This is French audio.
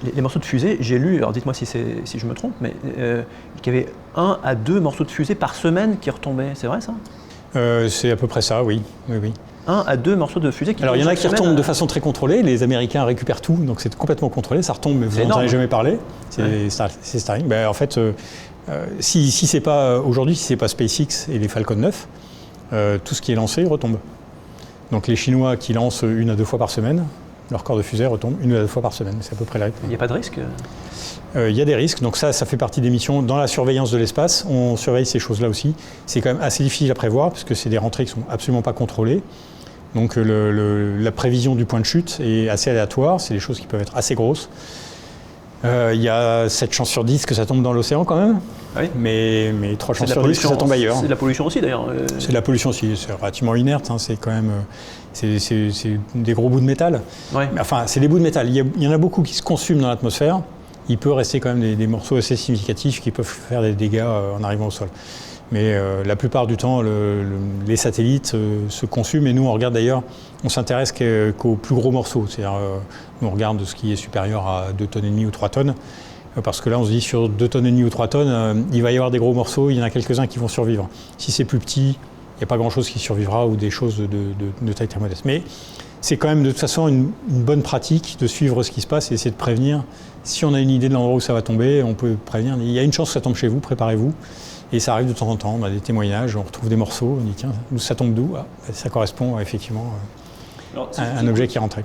les morceaux de fusée, j'ai lu, alors dites-moi si je me trompe, mais qu'il y avait 1 à 2 morceaux de fusée par semaine qui retombaient. C'est vrai ça? C'est à peu près ça, oui. 1 à 2 morceaux de fusée qui Alors il y en a chaque qui semaine, retombent de façon très contrôlée, les Américains récupèrent tout, donc c'est complètement contrôlé, ça retombe, mais vous n'en avez jamais parlé, c'est Starlink. Ben, en fait, si c'est pas aujourd'hui, si c'est pas SpaceX et les Falcon 9, tout ce qui est lancé retombe. Donc les Chinois qui lancent 1 à 2 fois par semaine, leur corps de fusée retombe 1 à 2 fois par semaine, c'est à peu près là. Il n'y a pas de risque? Il y a des risques, donc ça fait partie des missions. Dans la surveillance de l'espace, on surveille ces choses-là aussi. C'est quand même assez difficile à prévoir, parce que c'est des rentrées qui ne sont absolument pas contrôlées. Donc la prévision du point de chute est assez aléatoire, c'est des choses qui peuvent être assez grosses. Il y a 7 chances sur 10 que ça tombe dans l'océan quand même, oui. mais 3 chances sur 10 que ça tombe ailleurs. C'est de la pollution aussi d'ailleurs. C'est de la pollution aussi, c'est relativement inerte, c'est quand même c'est des gros bouts de métal. Ouais. Enfin, c'est des bouts de métal, il y en a beaucoup qui se consument dans l'atmosphère, il peut rester quand même des morceaux assez significatifs qui peuvent faire des dégâts en arrivant au sol. Mais la plupart du temps, les satellites se consument et nous on regarde d'ailleurs, on s'intéresse qu'aux plus gros morceaux, c'est-à-dire nous on regarde ce qui est supérieur à 2,5 tonnes ou 3 tonnes, parce que là on se dit sur 2,5 tonnes ou 3 tonnes, il va y avoir des gros morceaux, il y en a quelques-uns qui vont survivre. Si c'est plus petit, il n'y a pas grand-chose qui survivra ou des choses de taille très modeste. Mais c'est quand même de toute façon une bonne pratique de suivre ce qui se passe et essayer de prévenir. Si on a une idée de l'endroit où ça va tomber, on peut prévenir. Il y a une chance que ça tombe chez vous, préparez-vous. Et ça arrive de temps en temps, on a des témoignages, on retrouve des morceaux, on dit tiens, ça tombe d'où? Ça correspond effectivement à un objet qui est rentré.